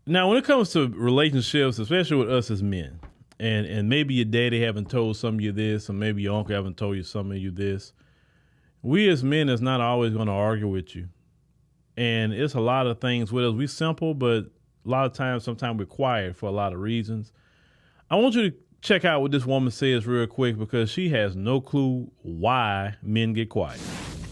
Now, when it comes to relationships, especially with us as men, and maybe your daddy haven't told some of you this, or maybe your uncle haven't told you some of you this, we as men is not always going to argue with you. And it's a lot of things with us. We simple, but a lot of times, sometimes we're quiet for a lot of reasons. I want you to check out what this woman says real quick because she has no clue why men get quiet.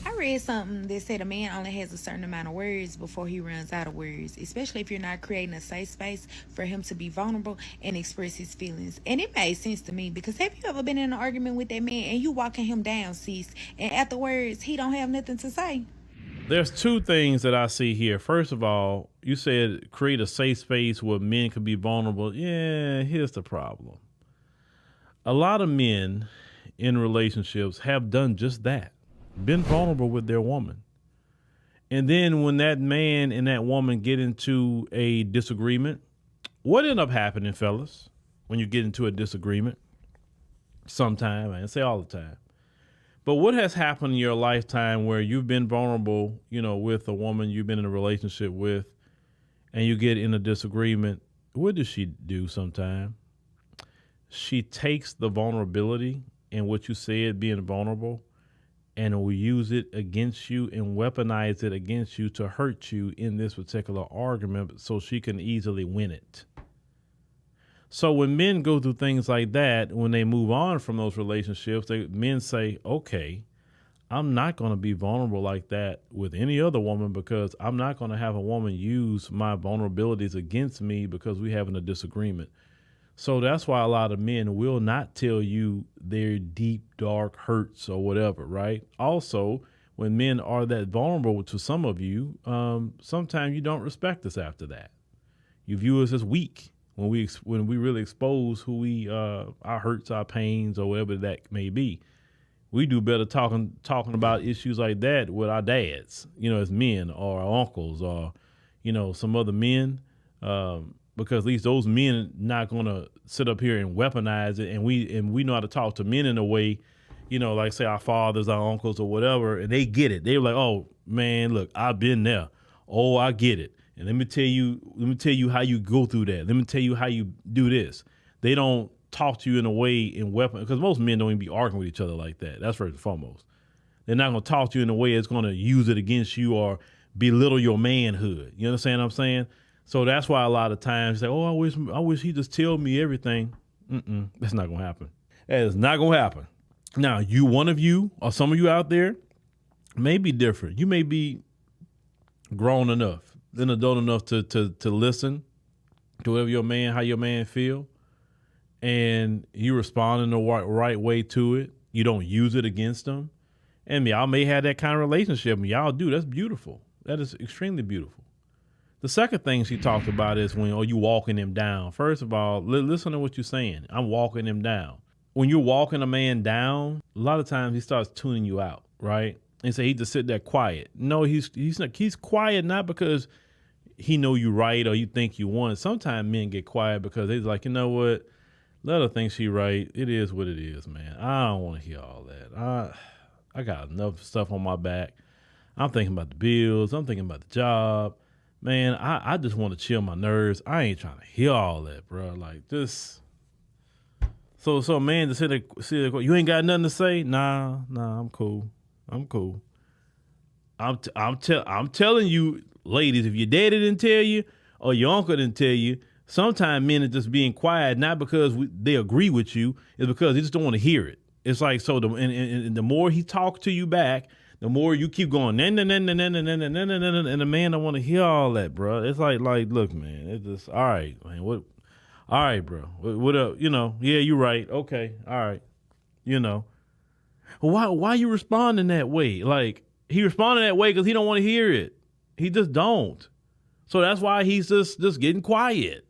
I read something that said a man only has a certain amount of words before he runs out of words, especially if you're not creating a safe space for him to be vulnerable and express his feelings. And it made sense to me because have you ever been in an argument with that man and you walking him down, sis, and afterwards he don't have nothing to say? There's two things that I see here. First of all, you said create a safe space where men can be vulnerable. Yeah, here's the problem. A lot of men in relationships have done just that, been vulnerable with their woman. And then when that man and that woman get into a disagreement, what end up happening, fellas, when you get into a disagreement? Sometime, I didn't say all the time. But what has happened in your lifetime where you've been vulnerable, with a woman you've been in a relationship with, and you get in a disagreement? What does she do sometime? She takes the vulnerability and what you said being vulnerable and will use it against you and weaponize it against you to hurt you in this particular argument so she can easily win it. So when men go through things like that, when they move on from those relationships, men say, okay, I'm not going to be vulnerable like that with any other woman because I'm not going to have a woman use my vulnerabilities against me because we're having a disagreement. So that's why a lot of men will not tell you their deep, dark hurts or whatever, right? Also, when men are that vulnerable to some of you, sometimes you don't respect us after that. You view us as weak when we really expose who our hurts, our pains, or whatever that may be. We do better talking about issues like that with our dads, as men or our uncles or, some other men. Because at least those men are not going to sit up here and weaponize it. And we know how to talk to men in a way, like say our fathers, our uncles or whatever, and they get it. They're like, oh man, look, I've been there. Oh, I get it. And let me tell you how you go through that. Let me tell you how you do this. They don't talk to you in a way in weapon, because most men don't even be arguing with each other like that. That's first and foremost. They're not going to talk to you in a way that's going to use it against you or belittle your manhood. You understand what I'm saying? So that's why a lot of times they say, oh, I wish he just tell me everything. That's not going to happen. That is not going to happen. Now, one of you or some of you out there may be different. You may be grown enough, then adult enough to listen to how your man feel, and you respond in the right way to it. You don't use it against them. And y'all may have that kind of relationship, and y'all do. That's beautiful. That is extremely beautiful. The second thing she talked about is when you walking him down. First of all, listen to what you're saying. I'm walking him down. When you're walking a man down, a lot of times he starts tuning you out, right? And say he just sit there quiet. No, he's quiet not because he know you right or you think you want. Sometimes men get quiet because they're like, you know what? Let her think she right. It is what it is, man. I don't want to hear all that. I got enough stuff on my back. I'm thinking about the bills. I'm thinking about the job. Man, I just want to chill my nerves. I ain't trying to hear all that, bro. Like this. So man, to sit there, you ain't got nothing to say? Nah, I'm cool. I'm telling you, ladies, if your daddy didn't tell you or your uncle didn't tell you, sometimes men are just being quiet, not because they agree with you, it's because they just don't want to hear it. It's like, so and the more he talks to you back, the more you keep going, and the man don't want to hear all that, bro. It's like, look, man, it's just, all right, man, what, all right, bro, what up, yeah, you're right, okay, all right, why you responding that way? Like, he responded that way because he don't want to hear it. He just don't. So that's why he's just getting quiet.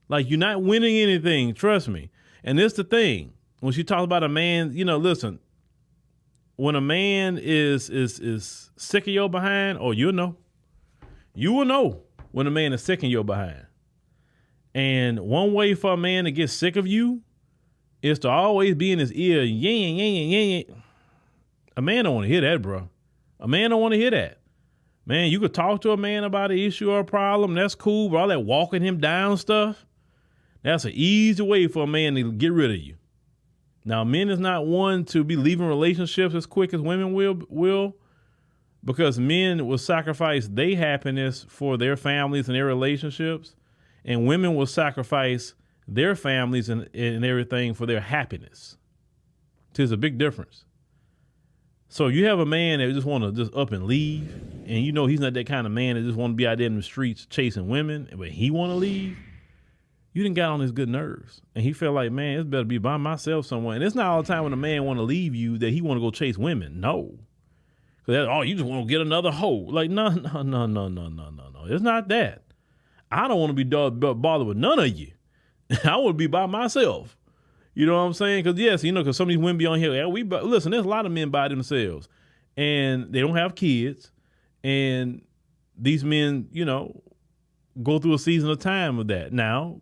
Like, you're not winning anything, trust me. And this the thing, when she talks about a man, listen, when a man is sick of your behind, or you will know when a man is sick of your behind. And one way for a man to get sick of you is to always be in his ear, yang. A man don't want to hear that, bro. A man don't want to hear that. Man, you could talk to a man about an issue or a problem. That's cool. But all that walking him down stuff, that's an easy way for a man to get rid of you. Now, men is not one to be leaving relationships as quick as women will, because men will sacrifice their happiness for their families and their relationships, and women will sacrifice their families and everything for their happiness. There's a big difference. So you have a man that just want to just up and leave, and you know he's not that kind of man that just want to be out there in the streets chasing women, but he want to leave. You didn't got on his good nerves, and he felt like, man, it's better be by myself somewhere. And it's not all the time when a man want to leave you that he want to go chase women. No, because you just want to get another hoe. Like no. It's not that. I don't want to be bothered with none of you. I want to be by myself. You know what I'm saying? Because yes, because some of these women be on here. Listen, there's a lot of men by themselves, and they don't have kids, and these men, go through a season of time with that. Now,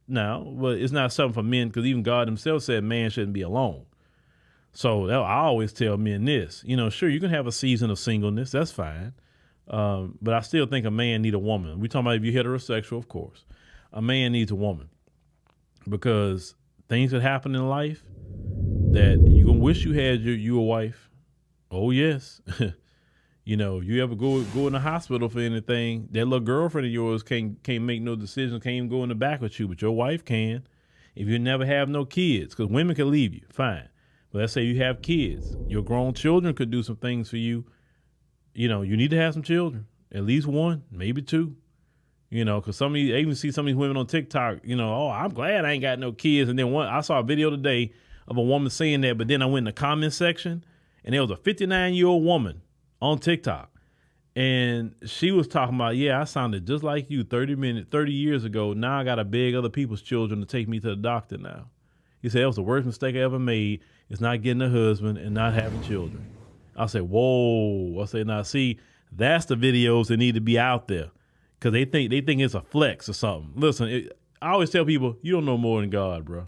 but it's not something for men, because even God himself said man shouldn't be alone. So I always tell men this, sure, you can have a season of singleness. That's fine. But I still think a man need a woman. We talking about if you're heterosexual, of course. A man needs a woman, because things that happen in life that you're going to wish you had you a wife. Oh, yes. You ever go in the hospital for anything, that little girlfriend of yours can't make no decisions, can't even go in the back with you, but your wife can. If you never have no kids, because women can leave you, fine. But let's say you have kids. Your grown children could do some things for you. You need to have some children, at least one, maybe two. Because I even see some of these women on TikTok, oh, I'm glad I ain't got no kids. And then I saw a video today of a woman saying that, but then I went in the comment section, and there was a 59-year-old woman on TikTok, and she was talking about, I sounded just like you 30 years ago. Now I got to beg other people's children to take me to the doctor now. He said, that was the worst mistake I ever made. It's not getting a husband and not having children. I said, whoa. I said, now see, that's the videos that need to be out there, because they think it's a flex or something. Listen, I always tell people, you don't know more than God, bro.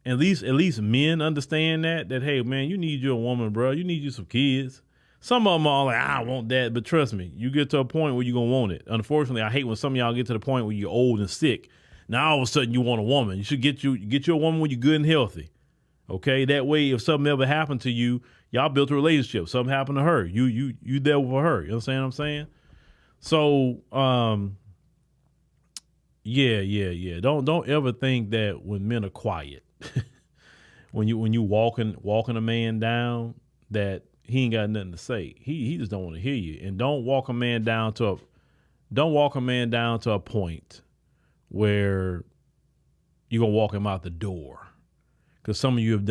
At least men understand that, hey, man, you need you a woman, bro. You need you some kids. Some of them are like, I want that. But trust me, you get to a point where you're going to want it. Unfortunately, I hate when some of y'all get to the point where you're old and sick. Now, all of a sudden, you want a woman. You should get you a woman when you're good and healthy. Okay? That way, if something ever happened to you, y'all built a relationship. Something happened to her. You there for her. You understand what I'm saying? So, yeah. Don't ever think that when men are quiet, when you walking a man down, that he ain't got nothing to say. He just don't want to hear you. And don't walk a man down to a point where you're gonna walk him out the door. Because some of you have done